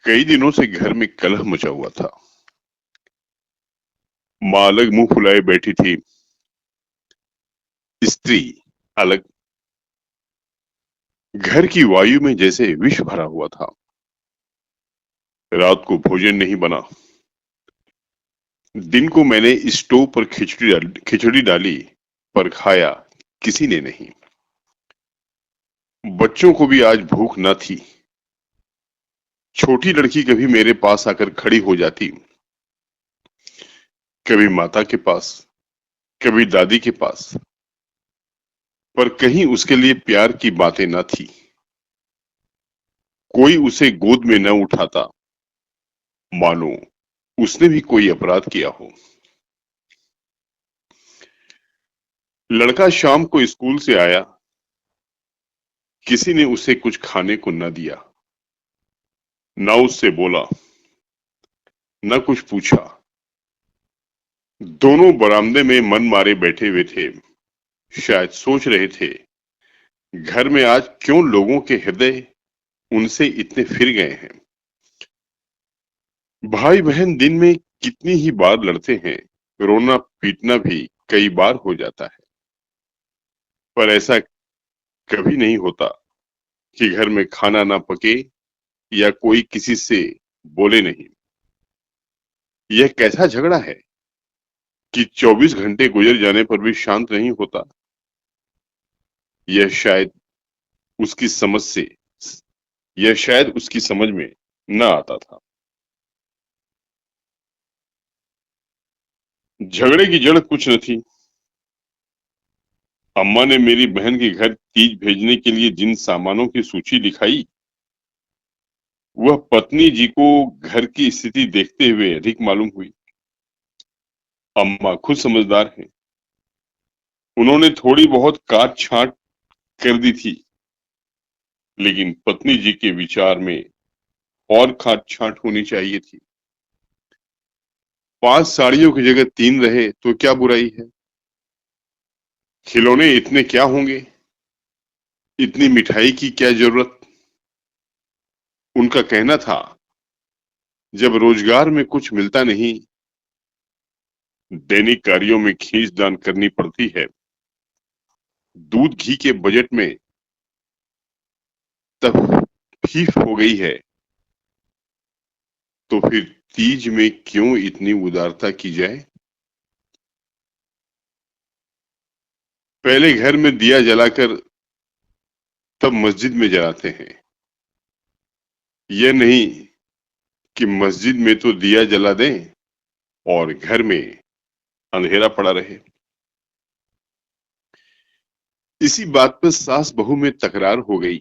कई दिनों से घर में कलह मचा हुआ था। माँ अलग मुंह फुलाए बैठी थी, स्त्री अलग। घर की वायु में जैसे विष भरा हुआ था। रात को भोजन नहीं बना। दिन को मैंने स्टोव पर खिचड़ी डाली, पर खाया किसी ने नहीं। बच्चों को भी आज भूख न थी। छोटी लड़की कभी मेरे पास आकर खड़ी हो जाती, कभी माता के पास, कभी दादी के पास, पर कहीं उसके लिए प्यार की बातें न थी। कोई उसे गोद में न उठाता, मानो उसने भी कोई अपराध किया हो। लड़का शाम को स्कूल से आया, किसी ने उसे कुछ खाने को न दिया, न उससे बोला, न कुछ पूछा। दोनों बरामदे में मन मारे बैठे हुए थे। शायद सोच रहे थे, घर में आज क्यों लोगों के हृदय उनसे इतने फिर गए हैं। भाई बहन दिन में कितनी ही बार लड़ते हैं, रोना पीटना भी कई बार हो जाता है, पर ऐसा कभी नहीं होता कि घर में खाना ना पके या कोई किसी से बोले नहीं। यह कैसा झगड़ा है कि 24 घंटे गुजर जाने पर भी शांत नहीं होता। यह शायद उसकी समझ से यह शायद उसकी समझ में न आता था। झगड़े की जड़ कुछ न थी। अम्मा ने मेरी बहन के घर तीज भेजने के लिए जिन सामानों की सूची दिखाई, वह पत्नी जी को घर की स्थिति देखते हुए अधिक मालूम हुई। अम्मा खुद समझदार हैं। उन्होंने थोड़ी बहुत काट छांट कर दी थी, लेकिन पत्नी जी के विचार में और काट छांट होनी चाहिए थी। 5 साड़ियों की जगह 3 रहे तो क्या बुराई है। खिलौने इतने क्या होंगे, इतनी मिठाई की क्या जरूरत। उनका कहना था, जब रोजगार में कुछ मिलता नहीं, दैनिक कार्यों में खींच दान करनी पड़ती है, दूध घी के बजट में तफीफ हो गई है, तो फिर तीज में क्यों इतनी उदारता की जाए। पहले घर में दिया जलाकर तब मस्जिद में जलाते हैं। यह नहीं कि मस्जिद में तो दिया जला दें और घर में अंधेरा पड़ा रहे। इसी बात पर सास बहू में तकरार हो गई।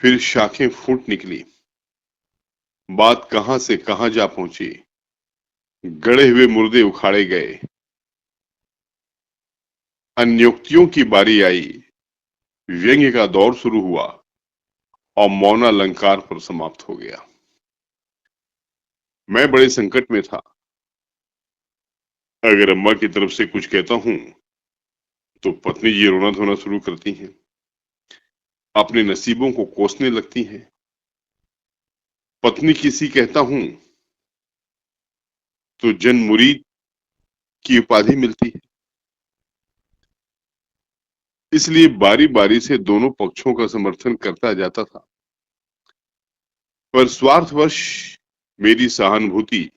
फिर शाखें फूट निकली। बात कहां से कहां जा पहुंची। गड़े हुए मुर्दे उखाड़े गए। अन्योक्तियों की बारी आई। व्यंग्य का दौर शुरू हुआ और मौन अलंकार पर समाप्त हो गया। मैं बड़े संकट में था। अगर अम्मा की तरफ से कुछ कहता हूं तो पत्नी जी रोना धोना शुरू करती हैं, अपने नसीबों को कोसने लगती हैं। पत्नी किसी कहता हूं तो जन मुरीद की उपाधि मिलती है। इसलिए बारी बारी से दोनों पक्षों का समर्थन करता जाता था, पर स्वार्थवश मेरी सहानुभूति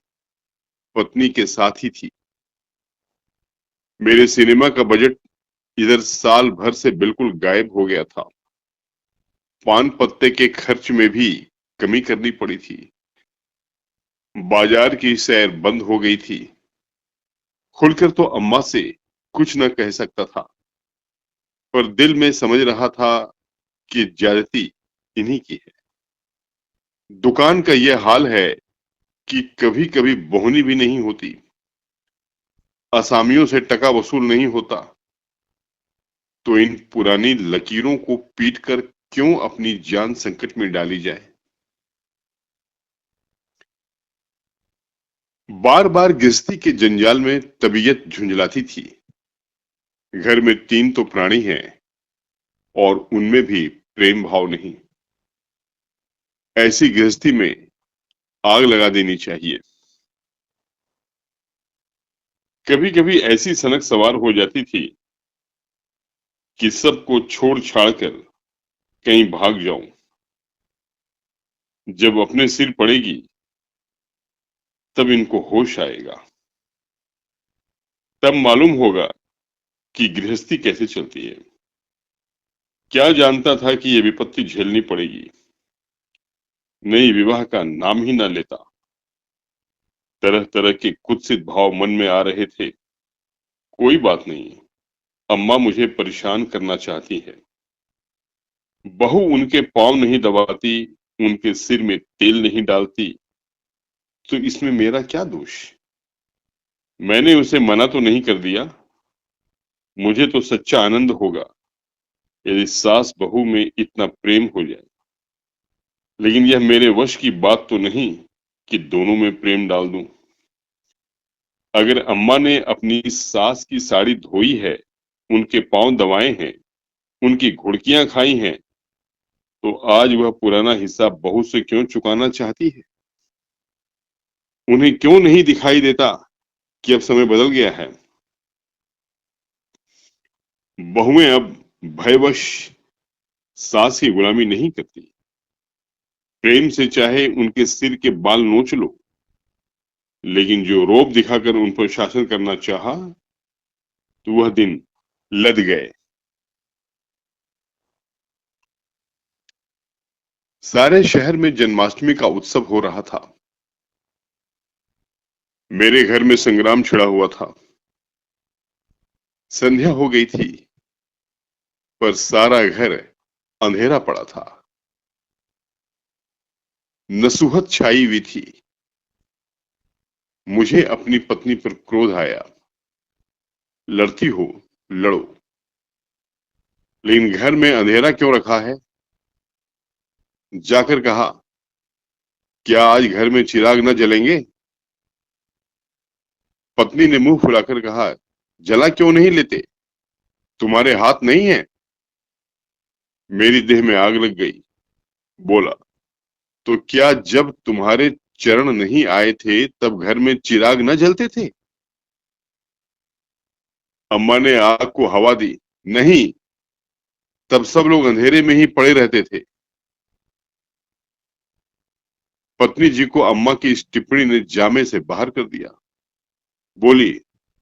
पत्नी के साथ ही थी। मेरे सिनेमा का बजट इधर साल भर से बिल्कुल गायब हो गया था। पान पत्ते के खर्च में भी कमी करनी पड़ी थी। बाजार की सैर बंद हो गई थी। खुलकर तो अम्मा से कुछ न कह सकता था, पर दिल में समझ रहा था कि ज्यादती इन्हीं की है। दुकान का यह हाल है कि कभी कभी बोहनी भी नहीं होती, असामियों से टका वसूल नहीं होता, तो इन पुरानी लकीरों को पीटकर क्यों अपनी जान संकट में डाली जाए। बार बार गृहस्थी के जंजाल में तबीयत झुंझलाती थी। घर में 3 तो प्राणी हैं और उनमें भी प्रेम भाव नहीं। ऐसी गृहस्थी में आग लगा देनी चाहिए। कभी कभी ऐसी सनक सवार हो जाती थी कि सबको छोड़ छाड़ कर कहीं भाग जाऊं। जब अपने सिर पड़ेगी तब इनको होश आएगा, तब मालूम होगा कि गृहस्थी कैसे चलती है। क्या जानता था कि ये विपत्ति झेलनी पड़ेगी। नई विवाह का नाम ही ना लेता। तरह तरह के कुत्सित भाव मन में आ रहे थे। कोई बात नहीं, अम्मा मुझे परेशान करना चाहती है। बहू उनके पांव नहीं दबाती, उनके सिर में तेल नहीं डालती, तो इसमें मेरा क्या दोष। मैंने उसे मना तो नहीं कर दिया। मुझे तो सच्चा आनंद होगा यदि सास बहू में इतना प्रेम हो जाए। लेकिन यह मेरे वश की बात तो नहीं कि दोनों में प्रेम डाल दूं। अगर अम्मा ने अपनी सास की साड़ी धोई है, उनके पांव दबाए हैं, उनकी घुड़कियां खाई हैं, तो आज वह पुराना हिसाब बहू से क्यों चुकाना चाहती है। उन्हें क्यों नहीं दिखाई देता कि अब समय बदल गया है। बहुएं अब भयवश सास की गुलामी नहीं करती। प्रेम से चाहे उनके सिर के बाल नोच लो, लेकिन जो रोब दिखाकर उन पर शासन करना चाहा, तो वह दिन लद गए। सारे शहर में जन्माष्टमी का उत्सव हो रहा था। मेरे घर में संग्राम छिड़ा हुआ था। संध्या हो गई थी, पर सारा घर अंधेरा पड़ा था। नसूहत छाई हुई थी। मुझे अपनी पत्नी पर क्रोध आया। लड़ती हो, लड़ो, लेकिन घर में अंधेरा क्यों रखा है। जाकर कहा, क्या आज घर में चिराग न जलेंगे। पत्नी ने मुंह फुलाकर कहा, जला क्यों नहीं लेते, तुम्हारे हाथ नहीं है। मेरी देह में आग लग गई। बोला, तो क्या जब तुम्हारे चरण नहीं आए थे तब घर में चिराग न जलते थे। अम्मा ने आग को हवा दी। नहीं, तब सब लोग अंधेरे में ही पड़े रहते थे। पत्नी जी को अम्मा की इस टिप्पणी ने जामे से बाहर कर दिया। बोली,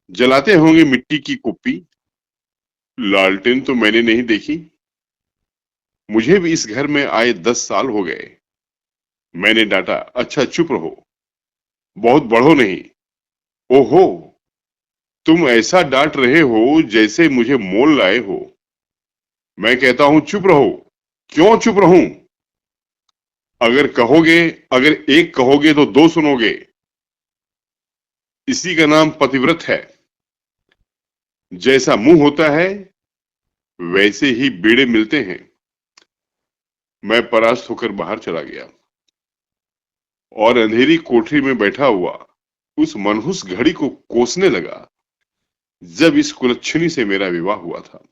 जलाते होंगे मिट्टी की कुप्पी। लालटेन तो मैंने नहीं देखी। मुझे भी इस घर में आए 10 साल हो गए। मैंने डांटा, अच्छा चुप रहो, बहुत बढ़ो नहीं। ओहो, तुम ऐसा डांट रहे हो जैसे मुझे मोल लाए हो। मैं कहता हूं चुप रहो। क्यों चुप रहूं। अगर कहोगे, अगर एक कहोगे तो दो सुनोगे। इसी का नाम पतिव्रत है। जैसा मुंह होता है वैसे ही बेड़े मिलते हैं। मैं परास्त होकर बाहर चला गया और अंधेरी कोठरी में बैठा हुआ उस मनहूस घड़ी को कोसने लगा जब इस कुलच्छनी से मेरा विवाह हुआ था।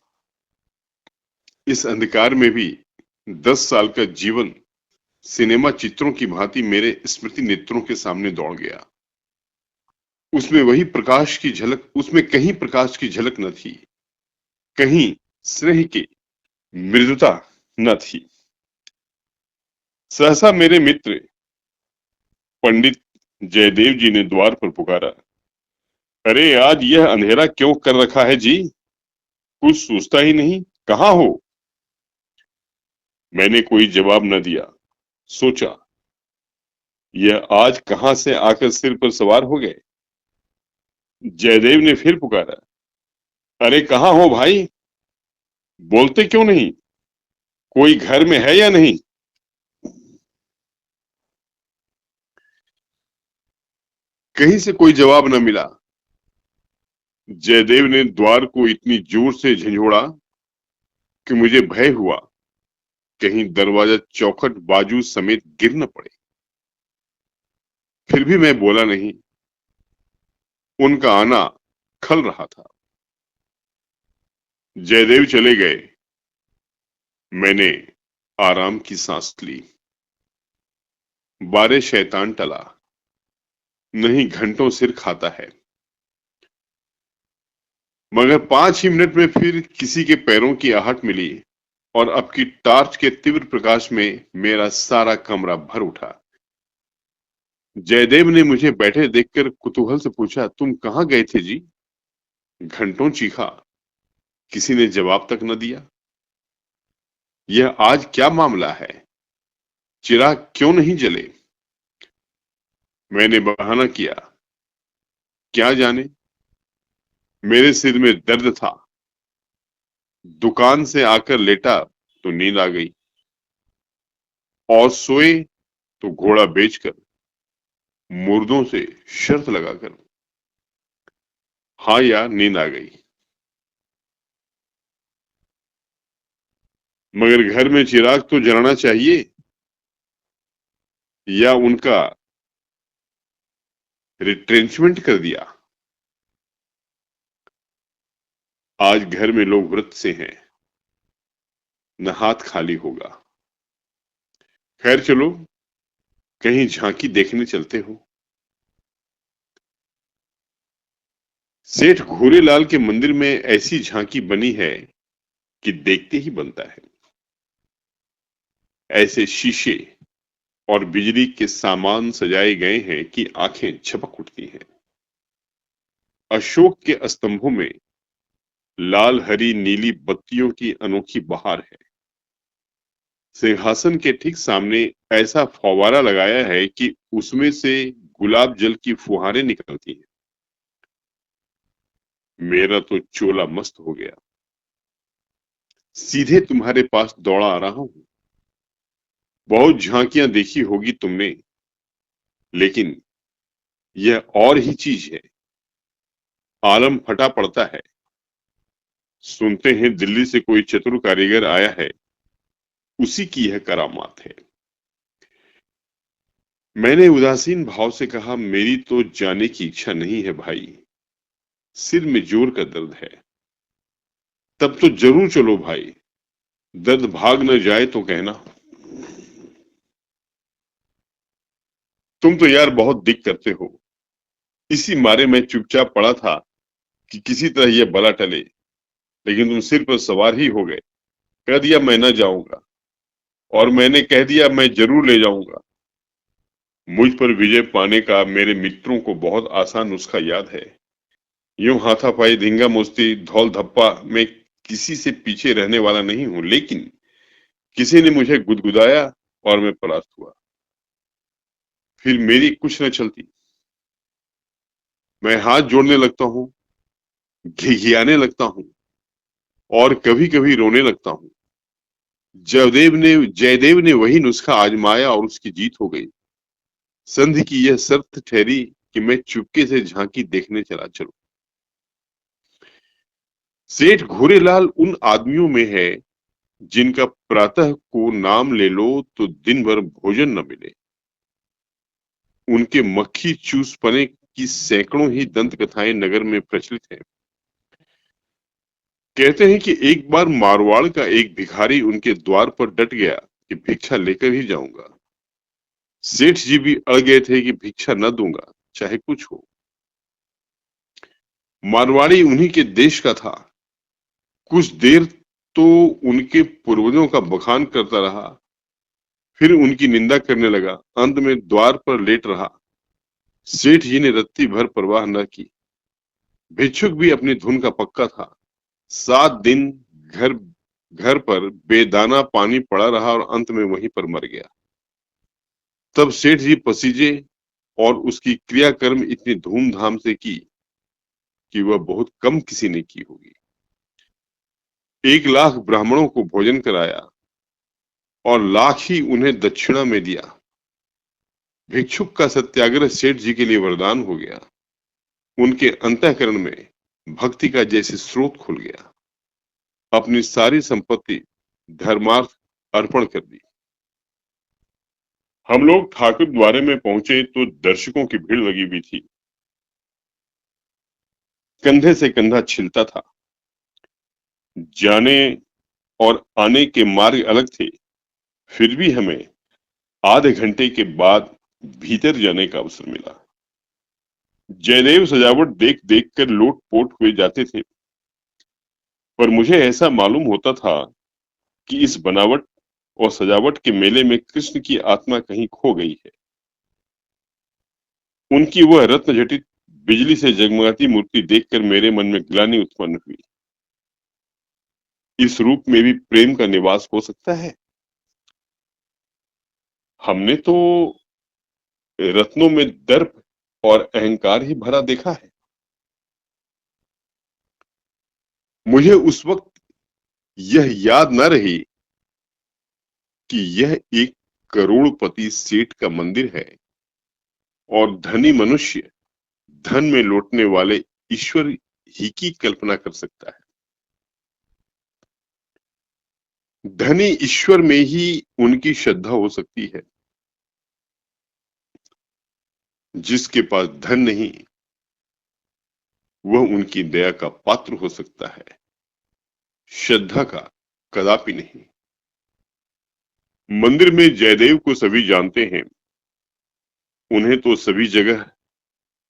इस अंधकार में भी 10 साल का जीवन सिनेमा चित्रों की भांति मेरे स्मृति नेत्रों के सामने दौड़ गया। उसमें वही प्रकाश की झलक, उसमें कहीं प्रकाश की झलक न थी, कहीं स्नेह की मृदुता न थी। सहसा मेरे मित्र पंडित जयदेव जी ने द्वार पर पुकारा, अरे आज यह अंधेरा क्यों कर रखा है जी, कुछ सोचता ही नहीं, कहाँ हो। मैंने कोई जवाब न दिया। सोचा, यह आज कहां से आकर सिर पर सवार हो गए। जयदेव ने फिर पुकारा, अरे कहाँ हो भाई, बोलते क्यों नहीं, कोई घर में है या नहीं। कहीं से कोई जवाब न मिला। जयदेव ने द्वार को इतनी जोर से झंझोड़ा कि मुझे भय हुआ कहीं दरवाजा चौखट बाजू समेत गिर न पड़े। फिर भी मैं बोला नहीं। उनका आना खल रहा था। जयदेव चले गए। मैंने आराम की सांस ली। बारे शैतान टला, नहीं घंटों सिर खाता है। मगर 5 ही मिनट में फिर किसी के पैरों की आहट मिली और अब की टॉर्च के तीव्र प्रकाश में मेरा सारा कमरा भर उठा। जयदेव ने मुझे बैठे देखकर कुतूहल से पूछा, तुम कहाँ गए थे जी? घंटों चीखा, किसी ने जवाब तक न दिया। यह आज क्या मामला है? चिराग क्यों नहीं जले? मैंने बहाना किया, क्या जाने, मेरे सिर में दर्द था। दुकान से आकर लेटा तो नींद आ गई और सोए तो घोड़ा बेचकर, मुर्दों से शर्त लगाकर। हाँ यार, नींद आ गई। मगर घर में चिराग तो जलाना चाहिए, या उनका रिट्रेंचमेंट कर दिया। आज घर में लोग व्रत से हैं, न हाथ खाली होगा। खैर चलो, कहीं झांकी देखने चलते हो। सेठ घोरेलाल के मंदिर में ऐसी झांकी बनी है कि देखते ही बनता है। ऐसे शीशे और बिजली के सामान सजाए गए हैं कि आंखें झपक उठती हैं। अशोक के स्तंभों में लाल हरी नीली बत्तियों की अनोखी बहार है। सिंहासन के ठीक सामने ऐसा फव्वारा लगाया है कि उसमें से गुलाब जल की फुहारें निकलती हैं। मेरा तो चोला मस्त हो गया। सीधे तुम्हारे पास दौड़ा आ रहा हूं। बहुत झांकियां देखी होगी तुमने, लेकिन यह और ही चीज है। आलम फटा पड़ता है। सुनते हैं दिल्ली से कोई चतुर कारीगर आया है, उसी की यह करामात है। मैंने उदासीन भाव से कहा, मेरी तो जाने की इच्छा नहीं है भाई, सिर में जोर का दर्द है। तब तो जरूर चलो भाई, दर्द भाग न जाए तो कहना। तुम तो यार बहुत दिक करते हो। इसी मारे मैं चुपचाप पड़ा था कि किसी तरह यह बला टले, लेकिन तुम सिर पर सवार ही हो गए। कह दिया मैं न जाऊंगा, और मैंने कह दिया मैं जरूर ले जाऊंगा। मुझ पर विजय पाने का मेरे मित्रों को बहुत आसान नुस्खा याद है। यूं हाथापाई धींगा मुश्ती धौल धप्पा में किसी से पीछे रहने वाला नहीं हूं, लेकिन किसी ने मुझे गुदगुदाया और मैं परास्त हुआ। फिर मेरी कुछ न चलती। मैं हाथ जोड़ने लगता हूँ, घिघियाने लगता हूँ और कभी कभी रोने लगता हूँ। जयदेव ने वही नुस्खा आजमाया और उसकी जीत हो गई। संधि की यह शर्त ठहरी कि मैं चुपके से झांकी देखने चला चलूं। सेठ घोरेलाल उन आदमियों में है जिनका प्रातः को नाम ले लो तो दिन भर भोजन न मिले। उनके मक्खी चूसपने की सैकड़ों ही दंत कथाएं नगर में प्रचलित हैं। कहते हैं कि एक बार मारवाड़ का एक भिखारी उनके द्वार पर डट गया कि भिक्षा लेकर ही जाऊंगा। सेठ जी भी अड़ गए थे कि भिक्षा न दूंगा, चाहे कुछ हो। मारवाड़ी उन्हीं के देश का था। कुछ देर तो उनके पूर्वजों का बखान करता रहा, फिर उनकी निंदा करने लगा। अंत में द्वार पर लेट रहा। सेठ जी ने रत्ती भर परवाह न की। भिक्षुक भी अपनी धुन का पक्का था। 7 दिन घर घर पर बेदाना पानी पड़ा रहा और अंत में वहीं पर मर गया। तब सेठ जी पसीजे और उसकी क्रियाकर्म इतनी धूमधाम से की कि वह बहुत कम किसी ने की होगी। 1 लाख ब्राह्मणों को भोजन कराया और लाख ही उन्हें दक्षिणा में दिया। भिक्षुक का सत्याग्रह सेठ जी के लिए वरदान हो गया। उनके अंतःकरण में भक्ति का जैसे स्रोत खुल गया। अपनी सारी संपत्ति धर्मार्थ अर्पण कर दी। हम लोग ठाकुर द्वारे में पहुंचे तो दर्शकों की भीड़ लगी हुई थी। कंधे से कंधा छिलता था। जाने और आने के मार्ग अलग थे, फिर भी हमें आधे घंटे के बाद भीतर जाने का अवसर मिला। जयदेव सजावट देख देख कर लोट-पोट हुए जाते थे, पर मुझे ऐसा मालूम होता था कि इस बनावट और सजावट के मेले में कृष्ण की आत्मा कहीं खो गई है। उनकी वह रत्न जटित बिजली से जगमगाती मूर्ति देखकर मेरे मन में ग्लानि उत्पन्न हुई। इस रूप में भी प्रेम का निवास हो सकता है? हमने तो रत्नों में दर्प और अहंकार ही भरा देखा है। मुझे उस वक्त यह याद न रही कि यह एक करोड़पति सेठ का मंदिर है और धनी मनुष्य धन में लौटने वाले ईश्वर ही की कल्पना कर सकता है। धनी ईश्वर में ही उनकी श्रद्धा हो सकती है। जिसके पास धन नहीं, वह उनकी दया का पात्र हो सकता है, श्रद्धा का कदापि नहीं। मंदिर में जयदेव को सभी जानते हैं, उन्हें तो सभी जगह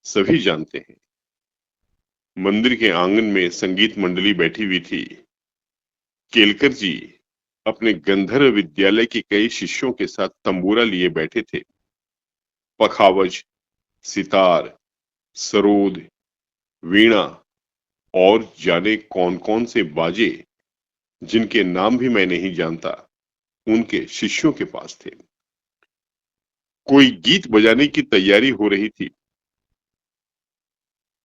सभी जानते हैं। मंदिर के आंगन में संगीत मंडली बैठी हुई थी। केलकर जी अपने गंधर्व विद्यालय के कई शिष्यों के साथ तंबूरा लिए बैठे थे। पखावज, सितार, सरोद, वीणा और जाने कौन-कौन से बाजे, जिनके नाम भी मैं नहीं जानता, उनके शिष्यों के पास थे। कोई गीत बजाने की तैयारी हो रही थी।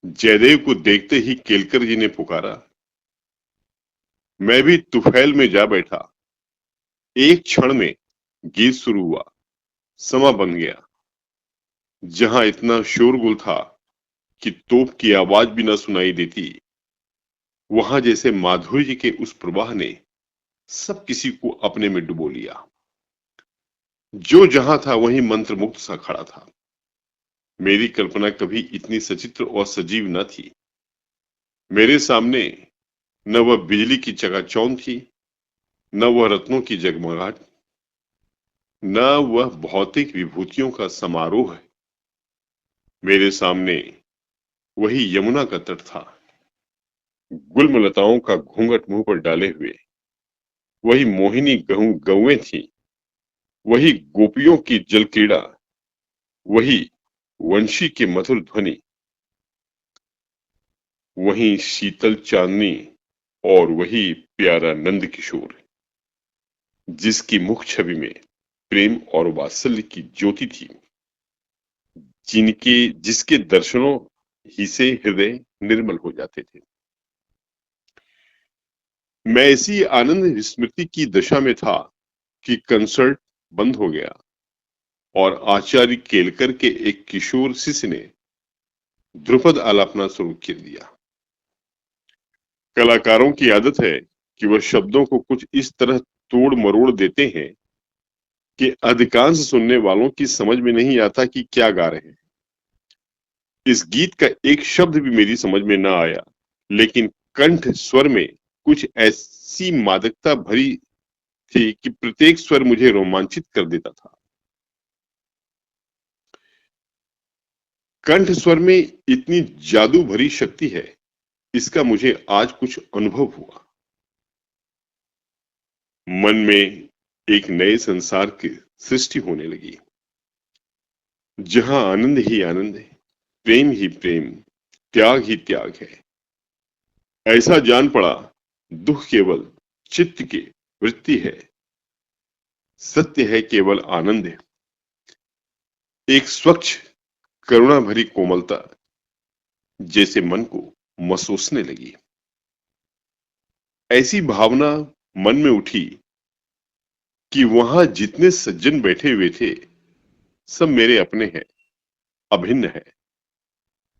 जयदेव को देखते ही केलकर जी ने पुकारा। मैं भी तुफैल में जा बैठा। एक क्षण में गीत शुरू हुआ, समा बन गया। जहां इतना शोरगुल था कि तोप की आवाज भी न सुनाई देती, वहां जैसे माधुर्य के उस प्रवाह ने सब किसी को अपने में डुबो लिया। जो जहां था वहीं मंत्रमुग्ध सा खड़ा था। मेरी कल्पना कभी इतनी सचित्र और सजीव न थी। मेरे सामने न वह बिजली की चकाचौंध थी, न वह रत्नों की जगमगाहट, न वह भौतिक विभूतियों का समारोह है। मेरे सामने वही यमुना का तट था, गुलमलताओं का घूंघट मुंह पर डाले हुए। वही मोहिनी गौएं थी, वही गोपियों की जल क्रीड़ा, वही वंशी की मधुर ध्वनि, वही शीतल चांदनी और वही प्यारा नंद किशोर, जिसकी मुख छवि में प्रेम और वात्सल्य की ज्योति थी, जिसके दर्शनों ही से हृदय निर्मल हो जाते थे। मैं ऐसी आनंद स्मृति की दशा में था कि कंसर्ट बंद हो गया और आचार्य केलकर के एक किशोर शिष्य ने ध्रुपद आलापना शुरू कर दिया। कलाकारों की आदत है कि वह शब्दों को कुछ इस तरह तोड़ मरोड़ देते हैं कि अधिकांश सुनने वालों की समझ में नहीं आता कि क्या गा रहे हैं। इस गीत का एक शब्द भी मेरी समझ में न आया, लेकिन कंठ स्वर में कुछ ऐसी मादकता भरी थी कि प्रत्येक स्वर मुझे रोमांचित कर देता था। कंठ स्वर में इतनी जादू भरी शक्ति है, इसका मुझे आज कुछ अनुभव हुआ। मन में एक नए संसार की सृष्टि होने लगी, जहां आनंद ही आनंद है, प्रेम ही प्रेम, त्याग ही त्याग है। ऐसा जान पड़ा, दुख केवल चित्त की वृत्ति है, सत्य है केवल आनंद है। एक स्वच्छ करुणा भरी कोमलता जैसे मन को महसूसने लगी। ऐसी भावना मन में उठी कि वहां जितने सज्जन बैठे हुए थे, सब मेरे अपने हैं, अभिन्न है।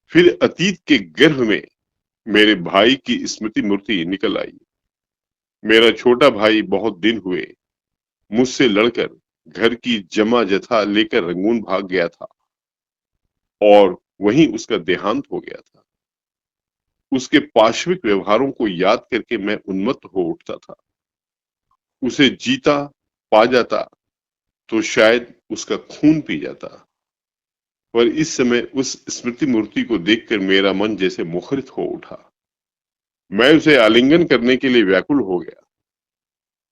फिर अतीत के गर्भ में मेरे भाई की स्मृति मूर्ति निकल आई। मेरा छोटा भाई बहुत दिन हुए मुझसे लड़कर घर की जमा जथा लेकर रंगून भाग गया था और वहीं उसका देहांत हो गया था। उसके पाशविक व्यवहारों को याद करके मैं उन्मत्त हो उठता था। उसे जीता पा जाता तो शायद उसका खून पी जाता, पर इस समय उस स्मृति मूर्ति को देखकर मेरा मन जैसे मुखरित हो उठा। मैं उसे आलिंगन करने के लिए व्याकुल हो गया।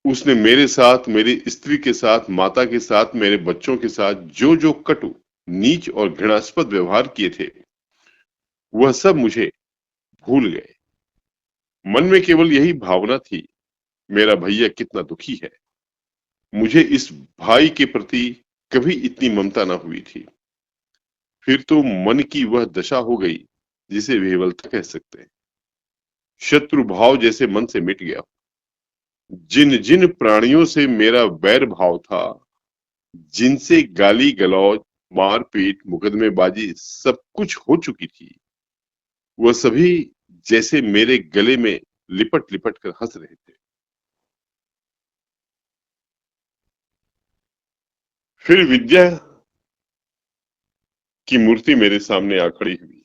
उसने मेरे साथ, मेरी स्त्री के साथ, माता के साथ, मेरे बच्चों के साथ जो जो कटु, नीच और घृणास्पद व्यवहार किए थे, वह सब मुझे भूल गए। मन में केवल यही भावना थी, मेरा भैया कितना दुखी है। मुझे इस भाई के प्रति कभी इतनी ममता न हुई थी। फिर तो मन की वह दशा हो गई जिसे विह्वलता कह सकते हैं। शत्रु भाव जैसे मन से मिट गया। जिन जिन प्राणियों से मेरा वैर भाव था, जिनसे गाली गलौज, मारपीट, मुकदमेबाजी सब कुछ हो चुकी थी, वह सभी जैसे मेरे गले में लिपट लिपट कर हंस रहे थे। फिर विद्या की मूर्ति मेरे सामने आ खड़ी हुई।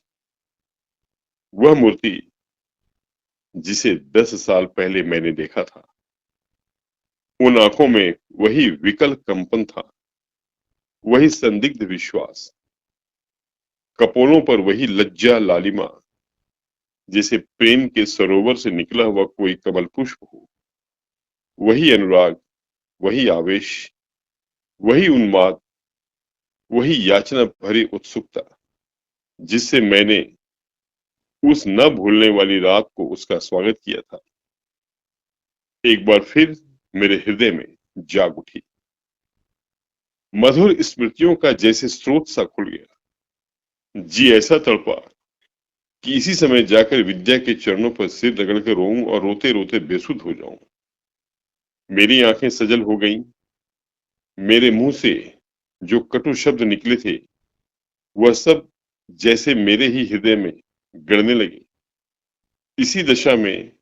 वह मूर्ति जिसे 10 साल पहले मैंने देखा था। उन आंखों में वही विकल कंपन था, वही संदिग्ध विश्वास, कपोलों पर वही लज्जा लालिमा, जैसे प्रेम के सरोवर से निकला हुआ कोई कमल पुष्प हो। वही अनुराग, वही आवेश, वही उन्माद, वही याचना भरी उत्सुकता, जिससे मैंने उस न भूलने वाली रात को उसका स्वागत किया था, एक बार फिर मेरे हृदय में जाग उठी। मधुर स्मृतियों का जैसे स्रोत सा खुल गया। जी ऐसा तड़पा कि इसी समय जाकर विद्या के चरणों पर सिर रगड़कर रोऊं और रोते रोते बेसुध हो जाऊं। मेरी आंखें सजल हो गईं। मेरे मुंह से जो कटु शब्द निकले थे, वह सब जैसे मेरे ही हृदय में गड़ने लगे। इसी दशा में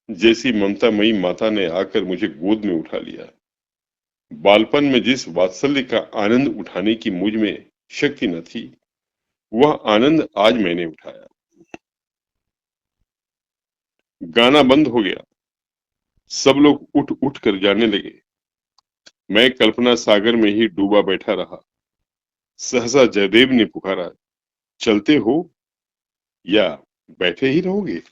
जैसी ममतामयी माता ने आकर मुझे गोद में उठा लिया। बालपन में जिस वात्सल्य का आनंद उठाने की मुझ में शक्ति न थी, वह आनंद आज मैंने उठाया। गाना बंद हो गया। सब लोग उठ उठ कर जाने लगे। मैं कल्पना सागर में ही डूबा बैठा रहा। सहसा जयदेव ने पुकारा, चलते हो या बैठे ही रहोगे?